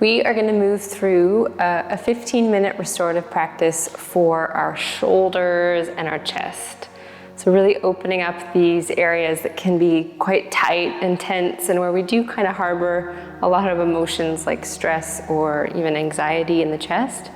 We are going to move through a 15-minute restorative practice for our shoulders and our chest. So really opening up these areas that can be quite tight and tense, and where we do kind of harbor a lot of emotions like stress or even anxiety in the chest.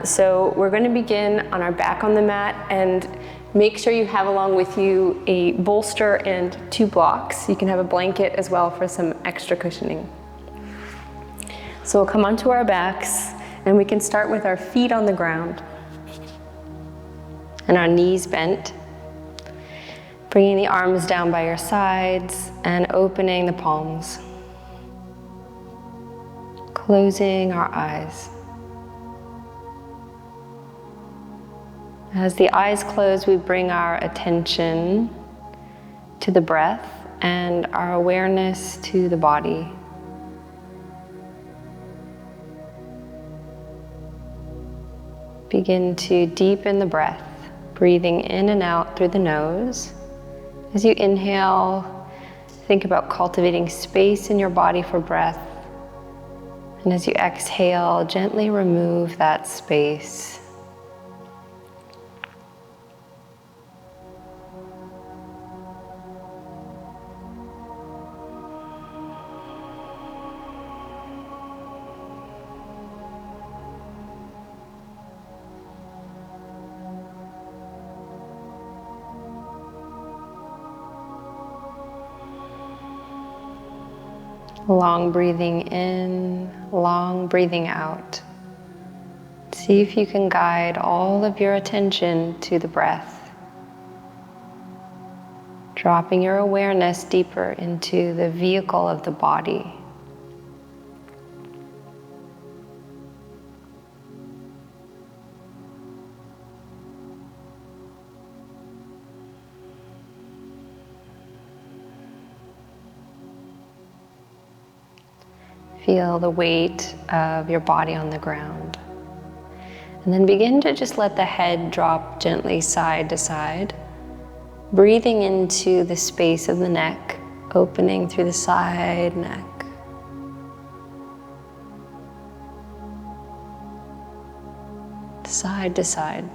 So we're going to begin on our back on the mat, and make sure you have along with you a bolster and 2 blocks. You can have a blanket as well for some extra cushioning. So we'll come onto our backs, and we can start with our feet on the ground and our knees bent. Bringing the arms down by your sides and opening the palms. Closing our eyes. As the eyes close, we bring our attention to the breath and our awareness to the body. Begin to deepen the breath, breathing in and out through the nose. As you inhale, think about cultivating space in your body for breath. And as you exhale, gently remove that space. Long breathing in, long breathing out. See if you can guide all of your attention to the breath. Dropping your awareness deeper into the vehicle of the body. Feel the weight of your body on the ground. And then begin to just let the head drop gently side to side. Breathing into the space of the neck, opening through the side neck. Side to side.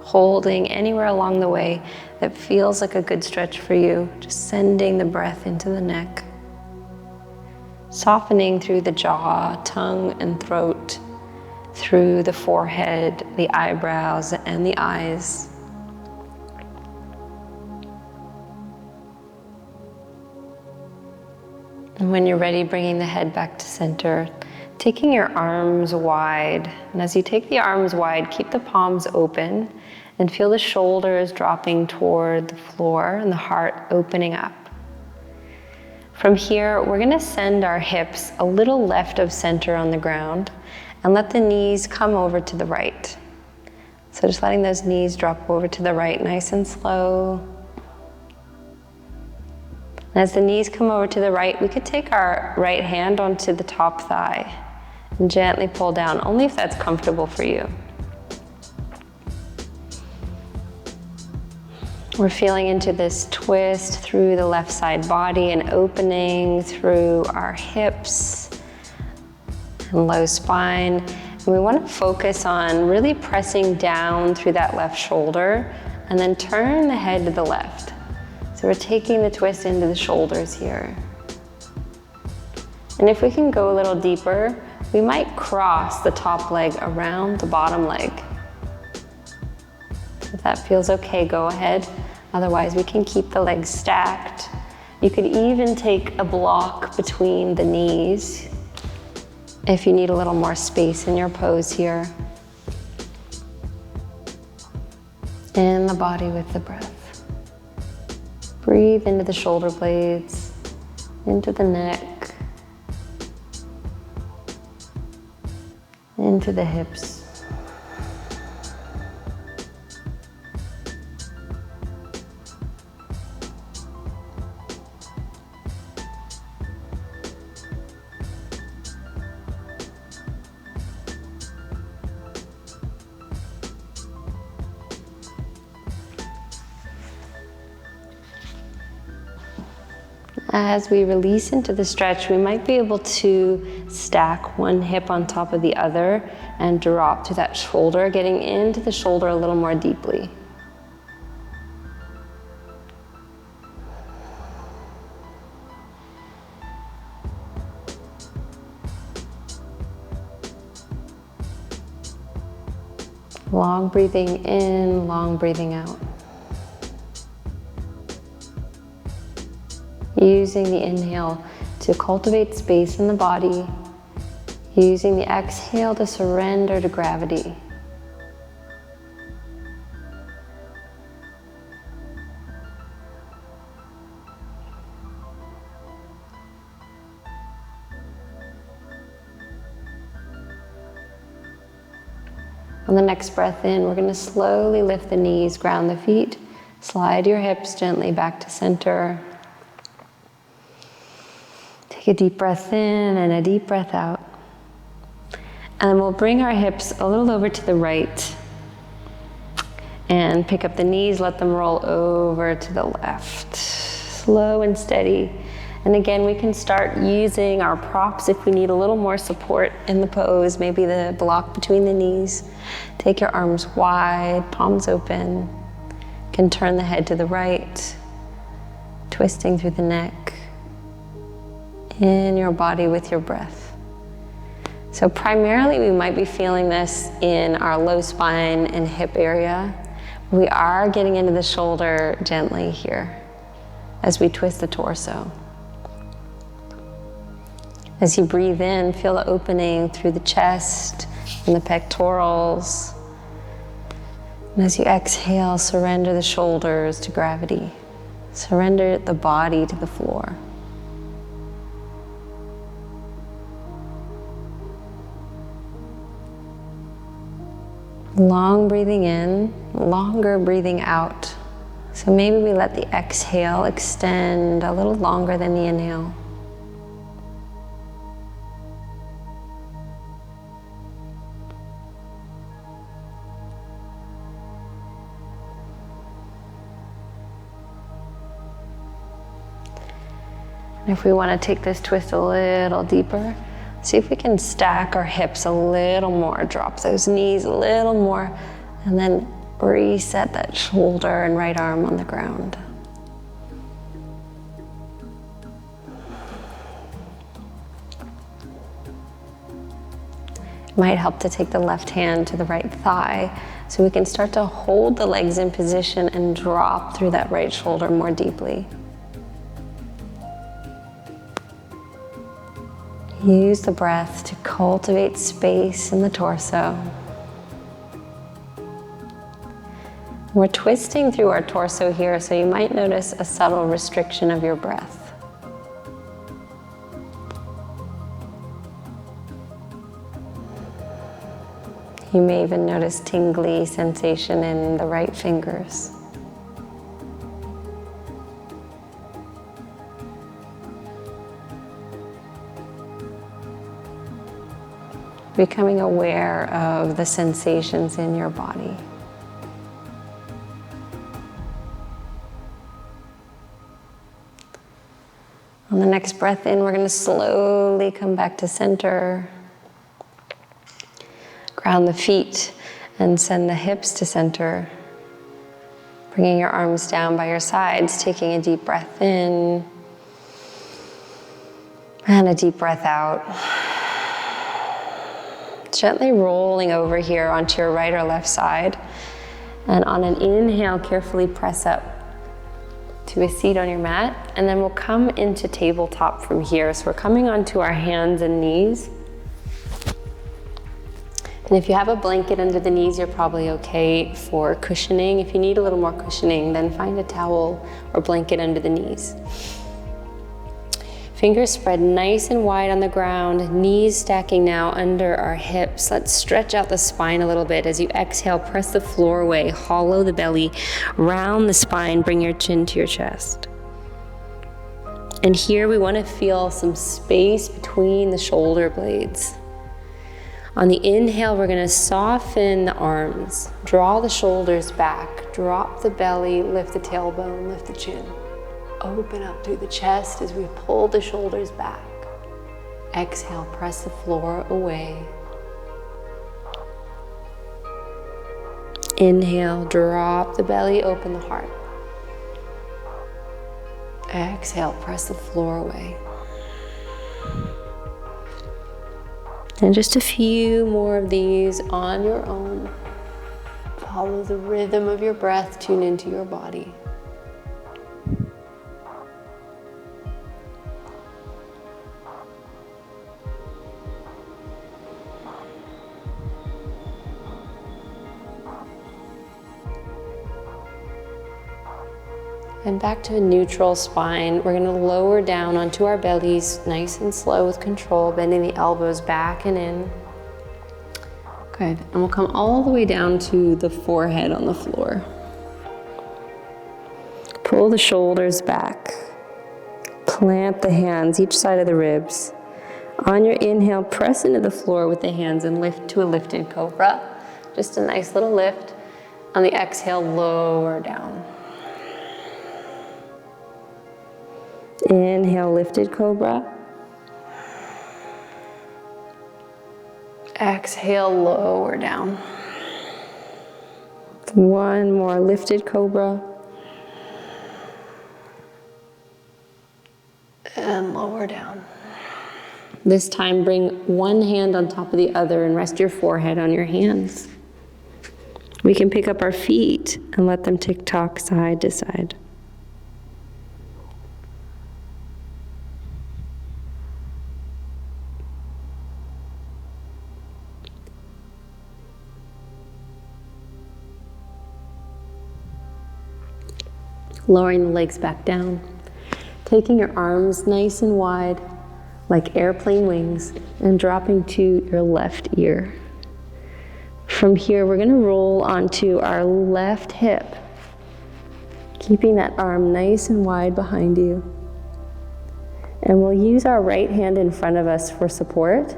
Holding anywhere along the way that feels like a good stretch for you. Just sending the breath into the neck. Softening through the jaw, tongue, and throat, through the forehead, the eyebrows, and the eyes. And when you're ready, bringing the head back to center, taking your arms wide. And as you take the arms wide, keep the palms open and feel the shoulders dropping toward the floor and the heart opening up. From here, we're going to send our hips a little left of center on the ground and let the knees come over to the right. So just letting those knees drop over to the right, nice and slow. And as the knees come over to the right, we could take our right hand onto the top thigh and gently pull down, only if that's comfortable for you. We're feeling into this twist through the left side body and opening through our hips and low spine. And we want to focus on really pressing down through that left shoulder and then turn the head to the left. So we're taking the twist into the shoulders here. And if we can go a little deeper, we might cross the top leg around the bottom leg. If that feels okay, go ahead. Otherwise, we can keep the legs stacked. You could even take a block between the knees if you need a little more space in your pose here. In the body with the breath. Breathe into the shoulder blades, into the neck, into the hips. As we release into the stretch, we might be able to stack one hip on top of the other and drop to that shoulder, getting into the shoulder a little more deeply. Long breathing in, long breathing out. Using the inhale to cultivate space in the body, using the exhale to surrender to gravity. On the next breath in, we're going to slowly lift the knees, ground the feet, slide your hips gently back to center. Take a deep breath in and a deep breath out. And we'll bring our hips a little over to the right and pick up the knees, let them roll over to the left. Slow and steady. And again, we can start using our props if we need a little more support in the pose, maybe the block between the knees. Take your arms wide, palms open. You can turn the head to the right, twisting through the neck. In your body with your breath. So primarily we might be feeling this in our low spine and hip area. We are getting into the shoulder gently here as we twist the torso. As you breathe in, feel the opening through the chest and the pectorals. And as you exhale, surrender the shoulders to gravity. Surrender the body to the floor. Long breathing in, longer breathing out. So maybe we let the exhale extend a little longer than the inhale. And if we want to take this twist a little deeper, see if we can stack our hips a little more, drop those knees a little more, and then reset that shoulder and right arm on the ground. It might help to take the left hand to the right thigh so we can start to hold the legs in position and drop through that right shoulder more deeply. Use the breath to cultivate space in the torso. We're twisting through our torso here, so you might notice a subtle restriction of your breath. You may even notice tingly sensation in the right fingers. Becoming aware of the sensations in your body. On the next breath in, we're going to slowly come back to center. Ground the feet and send the hips to center. Bringing your arms down by your sides, taking a deep breath in and a deep breath out. Gently rolling over here onto your right or left side. And on an inhale, carefully press up to a seat on your mat. And then we'll come into tabletop from here. So we're coming onto our hands and knees. And if you have a blanket under the knees, you're probably okay for cushioning. If you need a little more cushioning, then find a towel or blanket under the knees. Fingers spread nice and wide on the ground, knees stacking now under our hips. Let's stretch out the spine a little bit. As you exhale, press the floor away, hollow the belly, round the spine, bring your chin to your chest. And here we want to feel some space between the shoulder blades. On the inhale, we're going to soften the arms, draw the shoulders back, drop the belly, lift the tailbone, lift the chin. Open up through the chest as we pull the shoulders back. Exhale, press the floor away. Inhale, drop the belly, open the heart. Exhale, press the floor away. And just a few more of these on your own. Follow the rhythm of your breath, tune into your body. And back to a neutral spine. We're going to lower down onto our bellies, nice and slow with control, bending the elbows back and in. Good. And we'll come all the way down to the forehead on the floor. Pull the shoulders back. Plant the hands each side of the ribs. On your inhale, press into the floor with the hands and lift to a lifted cobra. Just a nice little lift. On the exhale, lower down. Inhale, lifted cobra. Exhale, lower down. One more, lifted cobra. And lower down. This time, bring one hand on top of the other and rest your forehead on your hands. We can pick up our feet and let them tick-tock side to side. Lowering the legs back down. Taking your arms nice and wide, like airplane wings, and dropping to your left ear. From here, we're going to roll onto our left hip, keeping that arm nice and wide behind you. And we'll use our right hand in front of us for support.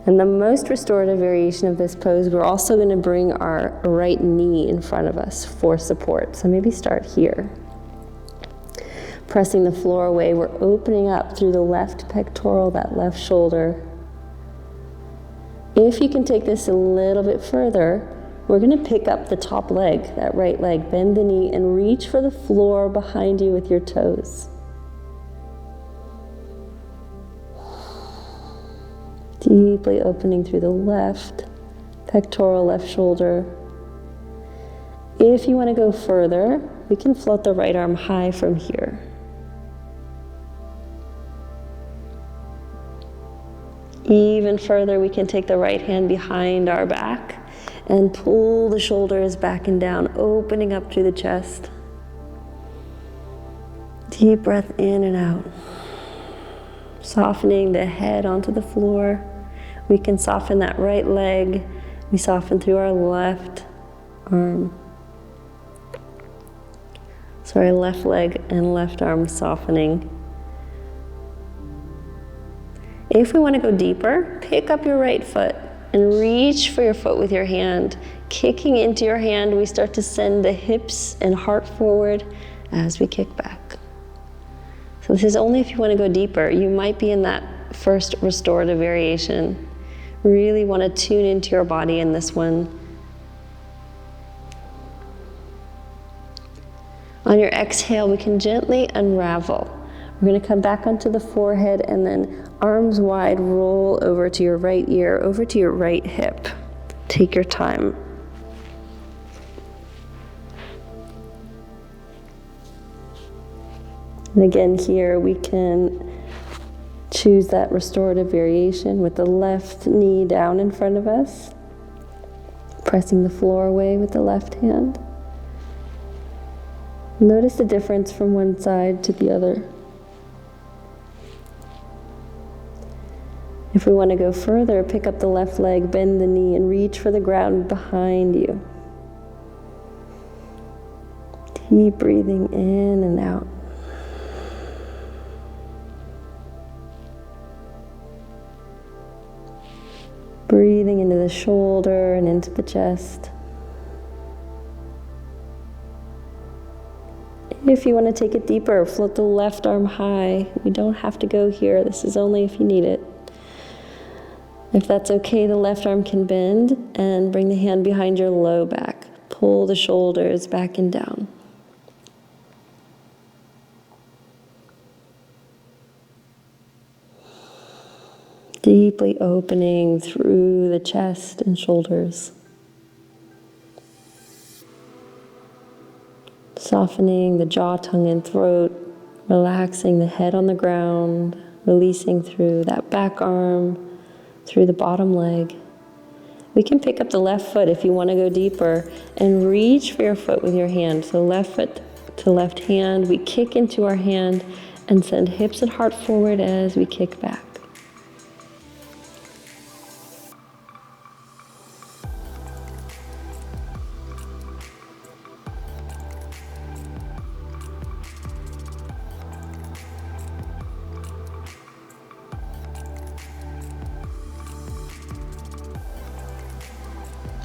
And the most restorative variation of this pose, we're also going to bring our right knee in front of us for support. So maybe start here. Pressing the floor away, we're opening up through the left pectoral, that left shoulder. If you can take this a little bit further, we're going to pick up the top leg, that right leg, bend the knee and reach for the floor behind you with your toes. Deeply opening through the left pectoral, left shoulder. If you want to go further, we can float the right arm high from here. Even further, we can take the right hand behind our back and pull the shoulders back and down, opening up through the chest. Deep breath in and out. Softening the head onto the floor. We can soften that right leg. We soften through our left arm. Sorry, left leg and left arm softening. If we want to go deeper, pick up your right foot and reach for your foot with your hand. Kicking into your hand, we start to send the hips and heart forward as we kick back. So this is only if you want to go deeper. You might be in that first restorative variation. Really want to tune into your body in this one. On your exhale, we can gently unravel. We're going to come back onto the forehead and then arms wide, roll over to your right ear, over to your right hip. Take your time. And again here we can choose that restorative variation with the left knee down in front of us, pressing the floor away with the left hand. Notice the difference from one side to the other. If we want to go further, pick up the left leg, bend the knee, and reach for the ground behind you. Deep breathing in and out. Breathing into the shoulder and into the chest. If you want to take it deeper, float the left arm high. We don't have to go here. This is only if you need it. If that's okay, the left arm can bend and bring the hand behind your low back. Pull the shoulders back and down. Deeply opening through the chest and shoulders. Softening the jaw, tongue, and throat. Relaxing the head on the ground. Releasing through that back arm, through the bottom leg. We can pick up the left foot if you want to go deeper and reach for your foot with your hand. So left foot to left hand. We kick into our hand and send hips and heart forward as we kick back.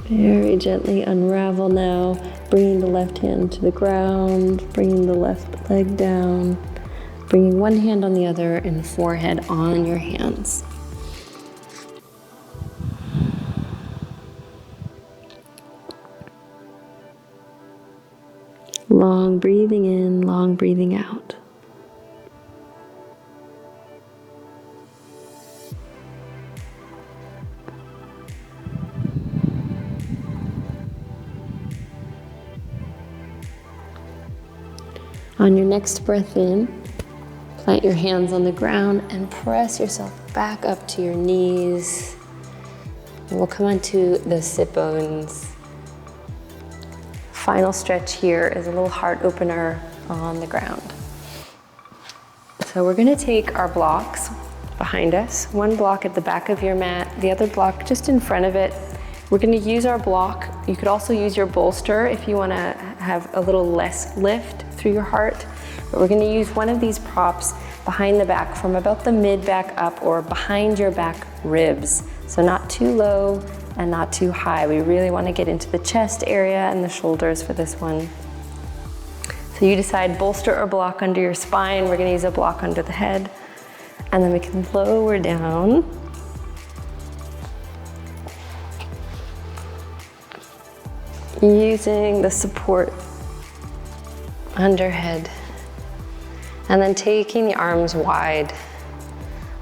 Very gently unravel now, bringing the left hand to the ground, bringing the left leg down, bringing one hand on the other and the forehead on your hands. Long breathing in, long breathing out. On your next breath in, plant your hands on the ground and press yourself back up to your knees. And we'll come onto the sit bones. Final stretch here is a little heart opener on the ground. So we're going to take our blocks behind us, one block at the back of your mat, the other block just in front of it. We're going to use our block. You could also use your bolster if you want to have a little less lift through your heart. But we're going to use one of these props behind the back from about the mid back up or behind your back ribs. So not too low and not too high. We really want to get into the chest area and the shoulders for this one. So you decide bolster or block under your spine. We're going to use a block under the head. And then we can lower down. Using the support under head. And then taking the arms wide.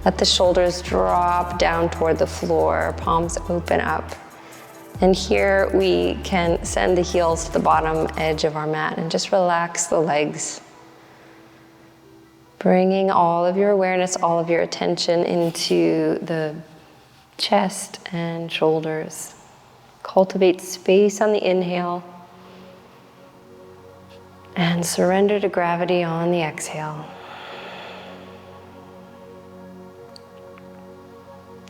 Let the shoulders drop down toward the floor, palms open up. And here we can send the heels to the bottom edge of our mat and just relax the legs. Bringing all of your awareness, all of your attention into the chest and shoulders. Cultivate space on the inhale and surrender to gravity on the exhale.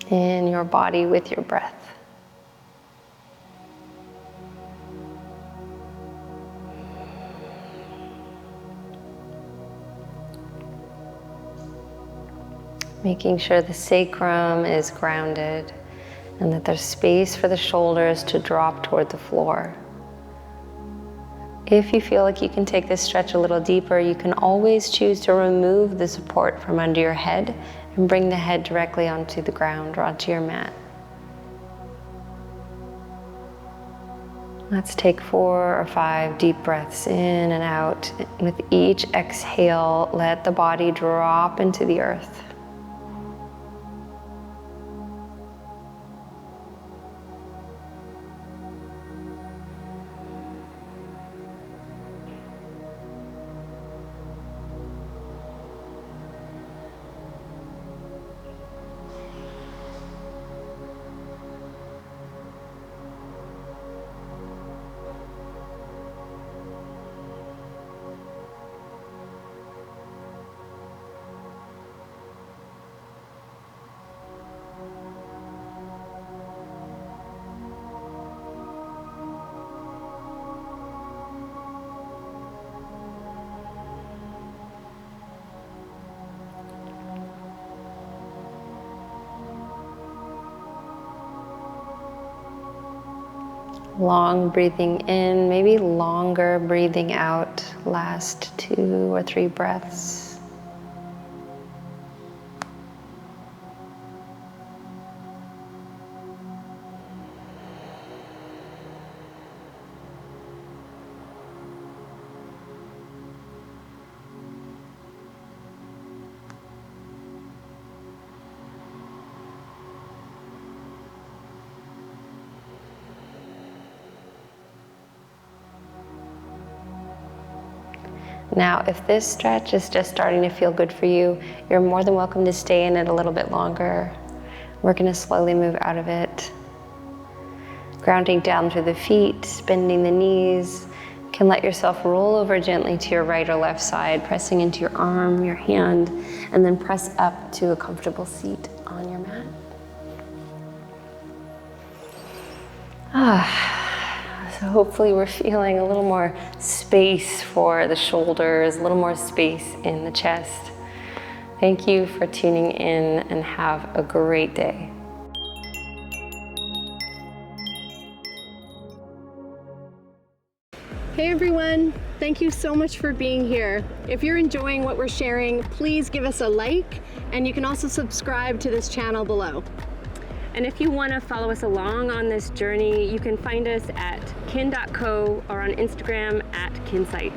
In your body with your breath. Making sure the sacrum is grounded and that there's space for the shoulders to drop toward the floor. If you feel like you can take this stretch a little deeper, you can always choose to remove the support from under your head and bring the head directly onto the ground or onto your mat. Let's take 4 or 5 deep breaths in and out. With each exhale, let the body drop into the earth. Long breathing in, maybe longer breathing out, last 2 or 3 breaths. Now, if this stretch is just starting to feel good for you, you're more than welcome to stay in it a little bit longer. We're going to slowly move out of it. Grounding down through the feet, bending the knees. You can let yourself roll over gently to your right or left side, pressing into your arm, your hand, and then press up to a comfortable seat on your mat. So hopefully we're feeling a little more space for the shoulders, a little more space in the chest. Thank you for tuning in and have a great day. Hey everyone, thank you so much for being here. If you're enjoying what we're sharing, please give us a like, and you can also subscribe to this channel below. And if you want to follow us along on this journey, you can find us at kin.co or on Instagram at kinsight.